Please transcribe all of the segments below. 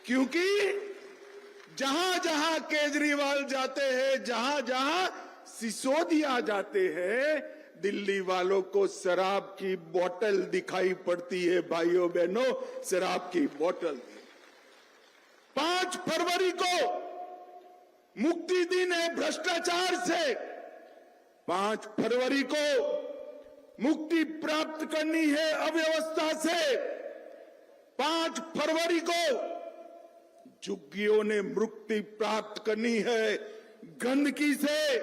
क्योंकि जहां जहां केजरीवाल जाते हैं, जहां जहां सिसोदिया जाते हैं, दिल्ली वालों को शराब की बोतल दिखाई पड़ती है। भाइयों बहनों, शराब की बोतल। 5 फरवरी को मुक्ति दिन है भ्रष्टाचार से। 5 फरवरी को मुक्ति प्राप्त करनी है अव्यवस्था से। 5 फरवरी को झुग्गियों ने मुक्ति प्राप्त करनी है गंदगी से,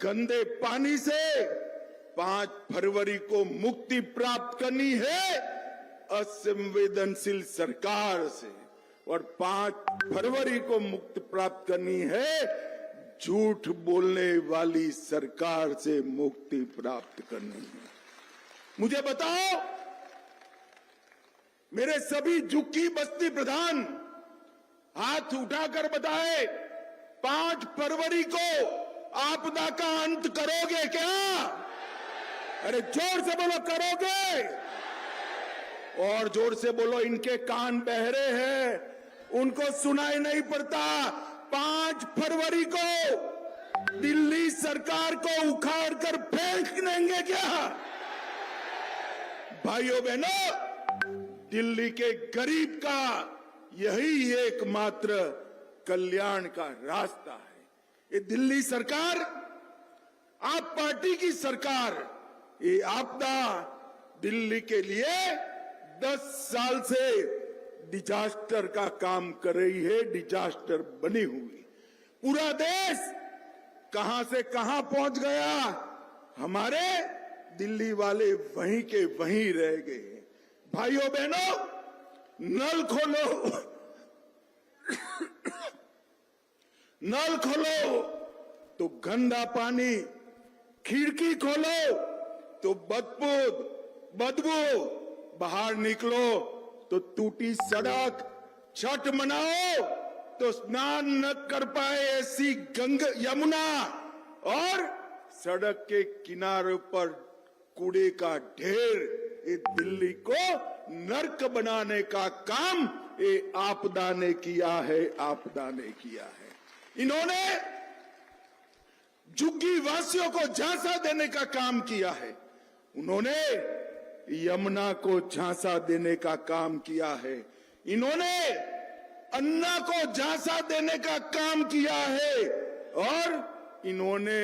गंदे पानी से। 5 फरवरी को मुक्ति प्राप्त करनी है असंवेदनशील सरकार से, और 5 फरवरी को मुक्ति प्राप्त करनी है झूठ बोलने वाली सरकार से मुक्ति प्राप्त करनी है। मुझे बताओ, मेरे सभी झुग्गी बस्ती प्रधान हाथ उठाकर बताए, 5 फरवरी को आपदा का अंत करोगे क्या? अरे जोर से बोलो, करोगे? और जोर से बोलो, इनके कान बहरे हैं, उनको सुनाई नहीं पड़ता। 5 फरवरी को दिल्ली सरकार को उखाड़ कर फेंक देंगे क्या? भाइयों बहनों, दिल्ली के गरीब का यही एकमात्र कल्याण का रास्ता है। ये दिल्ली सरकार, आप पार्टी की सरकार, ये आपदा दिल्ली के लिए 10 साल से डिजास्टर का काम कर रही है, डिजास्टर बनी हुई। पूरा देश कहां से कहां पहुंच गया, हमारे दिल्ली वाले वहीं के वहीं रह गए। भाइयों बहनों, नल खोलो, नल खोलो तो गंदा पानी, खिड़की खोलो तो बदबू, बाहर निकलो तो टूटी सड़क, छठ मनाओ तो स्नान न कर पाए ऐसी यमुना, और सड़क के किनारे पर कूड़े का ढेर। ये दिल्ली को नर्क बनाने का काम ये आपदा ने किया है, आपदा ने किया है। इन्होंने झुग्गी वासियों को झांसा देने का काम किया है। उन्होंने यमुना को झांसा देने का काम किया है। इन्होंने अन्ना को झांसा देने का काम किया है, और इन्होंने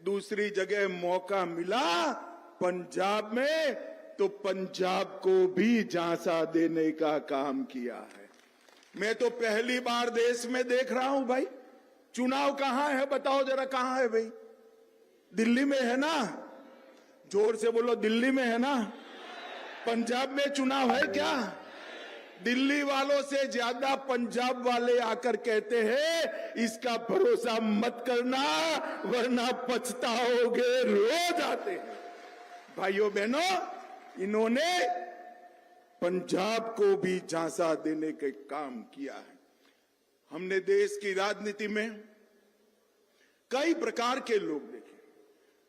दूसरी जगह मौका मिला पंजाब में, तो पंजाब को भी झांसा देने का काम किया है। मैं तो पहली बार देश में देख रहा हूं भाई, चुनाव कहां है बताओ जरा, कहां है भाई? दिल्ली में है ना? जोर से बोलो, दिल्ली में है ना? पंजाब में चुनाव है क्या? दिल्ली वालों से ज्यादा पंजाब वाले आकर कहते हैं इसका भरोसा मत करना वरना पछताओगे, रोज आते हैं। भाइयों बहनों, इन्होंने पंजाब को भी झांसा देने का काम किया है। हमने देश की राजनीति में कई प्रकार के लोग देखे।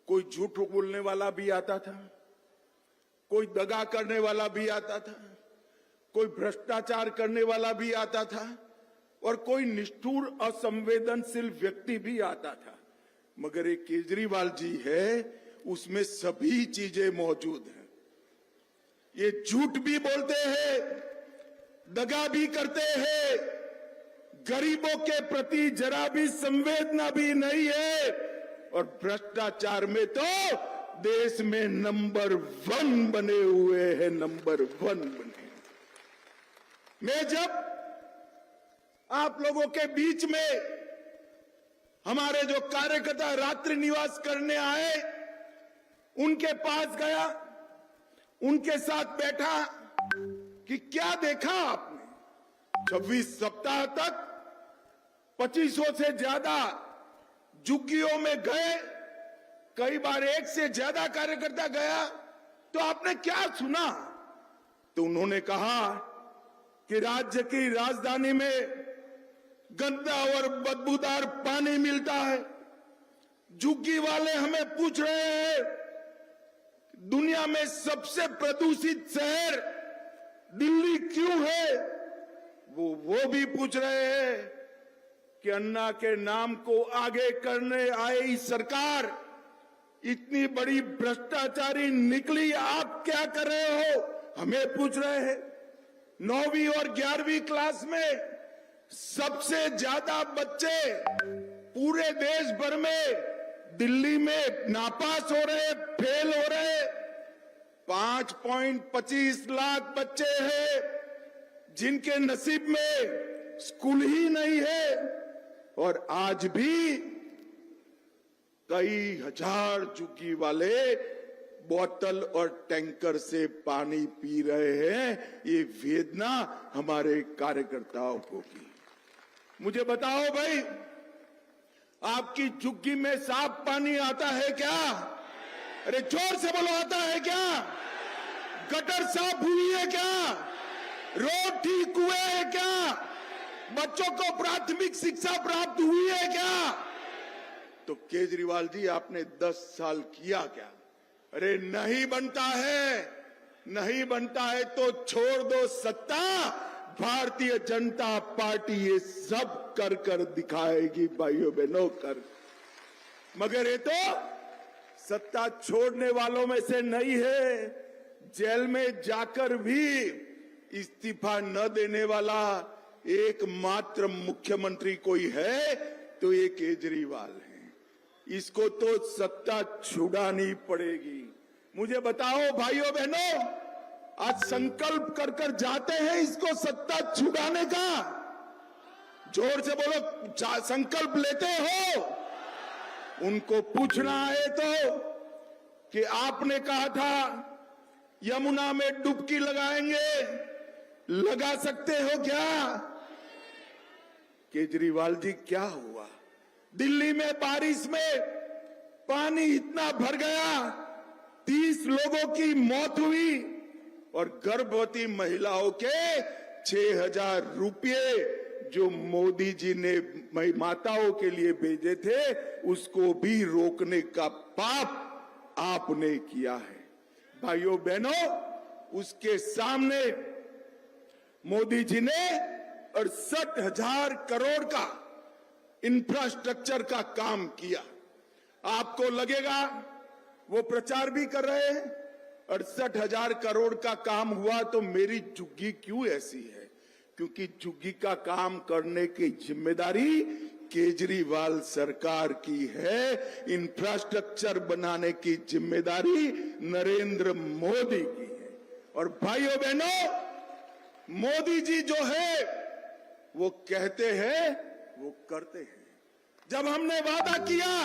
कोई झूठ बोलने वाला भी आता था, कोई दगा करने वाला भी आता था, कोई भ्रष्टाचार करने वाला भी आता था, और कोई निष्ठुर असंवेदनशील व्यक्ति भी आता था। मगर एक केजरीवाल जी है, उसमें सभी चीजें मौजूद हैं। ये झूठ भी बोलते हैं, दगा भी करते हैं, गरीबों के प्रति जरा भी संवेदना भी नहीं है, और भ्रष्टाचार में तो देश में नंबर 1 बने हुए हैं, नंबर 1 बने। मैं जब आप लोगों के बीच में हमारे जो कार्यकर्ता रात्रि निवास करने आए, उनके पास गया, उनके साथ बैठा कि क्या देखा आपने? 26 सप्ताह तक 2500 से ज्यादा झुग्गियों में गए, कई बार 1 से ज्यादा कार्यकर्ता गया, तो आपने क्या सुना? तो उन्होंने कहा कि राज्य की राजधानी में गंदा और बदबूदार पानी मिलता है। झुग्गी वाले हमें पूछ रहे हैं, दुनिया में सबसे प्रदूषित शहर दिल्ली क्यों है? वो भी पूछ रहे हैं कि अन्ना के नाम को आगे करने आई सरकार इतनी बड़ी भ्रष्टाचारी निकली, आप क्या कर रहे हो, हमें पूछ रहे हैं। 9वीं और 11वीं क्लास में सबसे ज्यादा बच्चे पूरे देश भर में दिल्ली में नापास हो रहे, फेल हो रहे। 5.25 लाख बच्चे हैं जिनके नसीब में स्कूल ही नहीं है, और आज भी कई हजार झुग्गी वाले बोतल और टैंकर से पानी पी रहे हैं। ये वेदना हमारे कार्यकर्ताओं को की। मुझे बताओ भाई, आपकी झुग्गी में साफ पानी आता है क्या? अरे जोर से बोलो, आता है क्या? गटर साफ हुई है क्या? रोड ठीक हुए हैं क्या? बच्चों को प्राथमिक शिक्षा प्राप्त हुई है क्या? तो केजरीवाल जी, आपने 10 साल किया क्या? अरे नहीं बनता है, नहीं बनता है तो छोड़ दो सत्ता, भारतीय जनता पार्टी ये सब कर कर दिखाएगी भाइयों बहनों, कर। मगर ये तो सत्ता छोड़ने वालों में से नहीं है। जेल में जाकर भी इस्तीफा न देने वाला एकमात्र मुख्यमंत्री कोई है तो ये केजरीवाल है। इसको तो सत्ता छुड़ानी पड़ेगी। मुझे बताओ भाइयों बहनों, आज संकल्प कर कर जाते हैं इसको सत्ता छुड़ाने का? जोर से बोलो, संकल्प लेते हो? उनको पूछना है तो कि आपने कहा था यमुना में डुबकी लगाएंगे, लगा सकते हो क्या? केजरीवाल जी, क्या हुआ? दिल्ली में बारिश में पानी इतना भर गया, 30 लोगों की मौत हुई, और गर्भवती महिलाओं के 6,000 रुपये जो मोदी जी ने माताओं के लिए भेजे थे, उसको भी रोकने का पाप आपने किया है। भाइयों बहनों, उसके सामने मोदी जी ने 68,000 करोड़ का इंफ्रास्ट्रक्चर का काम किया। आपको लगेगा वो प्रचार भी कर रहे हैं 68,000 करोड़ का काम हुआ तो मेरी झुग्गी क्यों ऐसी है? क्योंकि झुग्गी का काम करने की जिम्मेदारी केजरीवाल सरकार की है, इंफ्रास्ट्रक्चर बनाने की जिम्मेदारी नरेंद्र मोदी की है। और भाइयों बहनों, मोदी जी जो है वो कहते हैं वो करते हैं। जब हमने वादा किया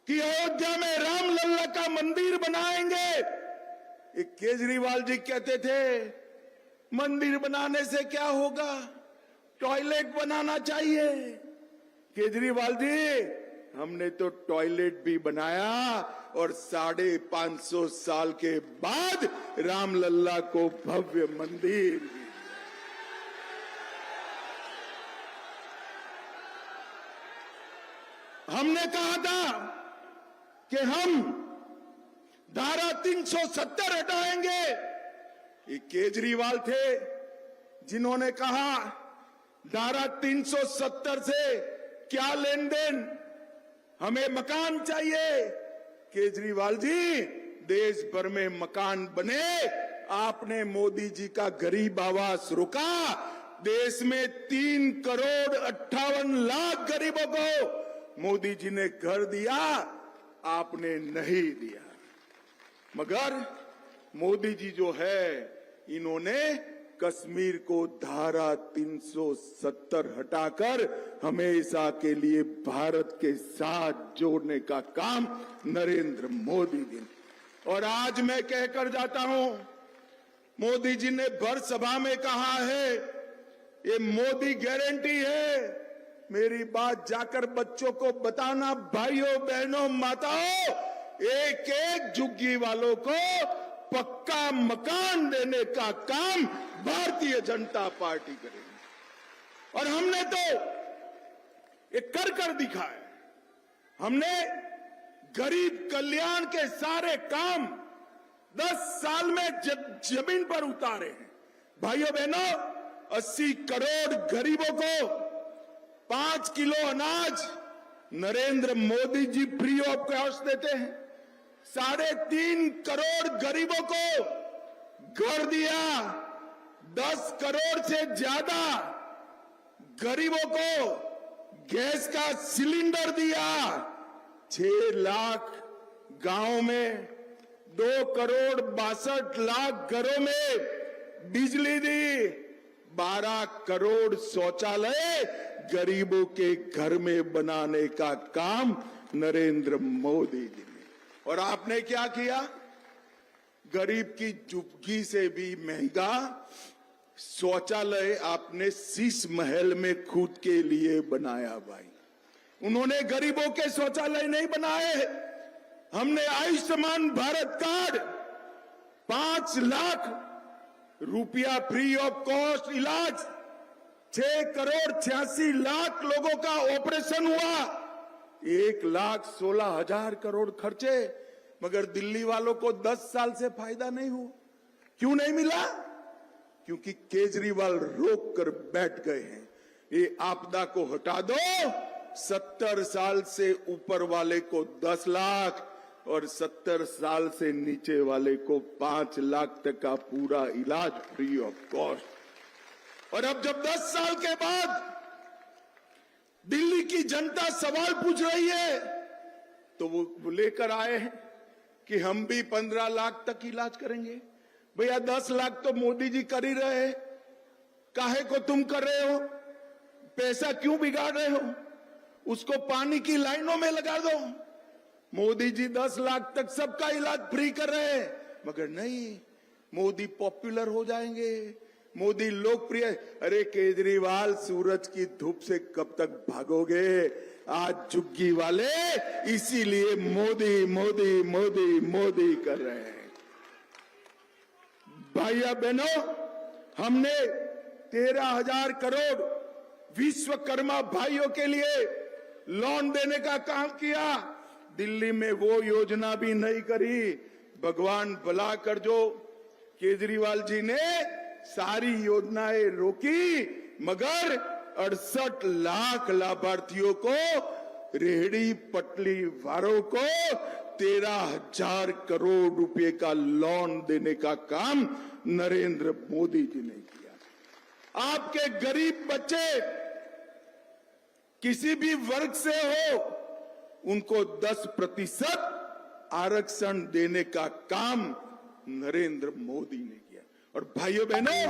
कि अयोध्या में रामलल्ला का मंदिर बनाएंगे, एक केजरीवाल जी कहते थे मंदिर बनाने से क्या होगा, टॉयलेट बनाना चाहिए। केजरीवाल जी, हमने तो टॉयलेट भी बनाया और 550 साल के बाद रामलल्ला को भव्य मंदिर भी। हमने कहा था कि हम धारा 370 हटाएंगे। ये केजरीवाल थे जिन्होंने कहा धारा 370 से क्या लेन देन, हमें मकान चाहिए। केजरीवाल जी, देश भर में मकान बने, आपने मोदी जी का गरीब आवास रुका। देश में 3,58,00,000 गरीबों को मोदी जी ने घर दिया, आपने नहीं दिया। मगर मोदी जी जो है, इन्होंने कश्मीर को धारा 370 हटाकर हमेशा के लिए भारत के साथ जोड़ने का काम नरेंद्र मोदी जी। और आज मैं कहकर जाता हूं, मोदी जी ने भर सभा में कहा है ये मोदी गारंटी है। मेरी बात जाकर बच्चों को बताना, भाइयों बहनों माताओं, एक एक झुग्गी वालों को पक्का मकान देने का काम भारतीय जनता पार्टी करेगी। और हमने तो ये कर कर दिखाया। हमने गरीब कल्याण के सारे काम 10 साल में जमीन पर उतारे हैं। भाइयों बहनों, 80 करोड़ गरीबों को 5 किलो अनाज Narendra Modi ji free of cost देते हैं। 3.5 करोड़ गरीबों को घर दिया। 10 करोड़ से ज्यादा गरीबों को गैस का सिलेंडर दिया। 6 लाख गांव में 2 करोड़ 62 लाख घरों में बिजली दी। 12 करोड़ शौचालय गरीबों के घर में बनाने का काम नरेंद्र मोदी जी ने। और आपने क्या किया? गरीब की झुग्गी से भी महंगा शौचालय आपने शीश महल में खुद के लिए बनाया भाई। उन्होंने गरीबों के शौचालय नहीं बनाए। हमने आयुष्मान भारत कार्ड 5 लाख रुपया फ्री ऑफ कॉस्ट इलाज, 6 करोड़ 86 लाख लोगों का ऑपरेशन हुआ, 1,16,000 करोड़ खर्चे, मगर दिल्ली वालों को 10 साल से फायदा नहीं हुआ। क्यों नहीं मिला? क्योंकि केजरीवाल रोक कर बैठ गए हैं। ये आपदा को हटा दो, 70 साल से ऊपर वाले को 10 लाख और 70 साल से नीचे वाले को 5 लाख तक का पूरा इलाज फ्री ऑफ कॉस्ट। और अब जब 10 साल के बाद दिल्ली की जनता सवाल पूछ रही है तो वो लेकर आए हैं कि हम भी 15 लाख तक इलाज करेंगे। भैया 10 लाख तो मोदी जी कर ही रहे हैं, काहे को तुम कर रहे हो? पैसा क्यों बिगाड़ रहे हो? उसको पानी की लाइनों में लगा दो। मोदी जी 10 लाख तक सबका इलाज फ्री कर रहे हैं, मगर नहीं, मोदी पॉपुलर हो जाएंगे, मोदी लोकप्रिय। अरे केजरीवाल, सूरज की धूप से कब तक भागोगे? आज झुग्गी वाले इसीलिए मोदी मोदी मोदी मोदी कर रहे हैं। भाइयों बहनों, हमने 13,000 करोड़ विश्वकर्मा भाइयों के लिए लोन देने का काम किया। दिल्ली में वो योजना भी नहीं करी। भगवान भला कर, जो केजरीवाल जी ने सारी योजनाएं रोकी, मगर 68 लाख लाभार्थियों को, रेहड़ी पटली वालों को 13,000 करोड़ रुपए का लोन देने का काम नरेंद्र मोदी जी ने किया। आपके गरीब बच्चे किसी भी वर्ग से हो, उनको 10% आरक्षण देने का काम नरेंद्र मोदी ने किया। और भाइयों बहनों,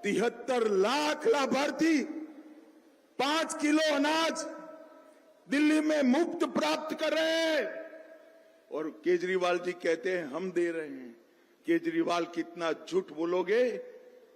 73 लाख लाभार्थी 5 किलो अनाज दिल्ली में मुफ्त प्राप्त कर रहे हैं। और केजरीवाल जी कहते हैं हम दे रहे हैं। केजरीवाल कितना झूठ बोलोगे?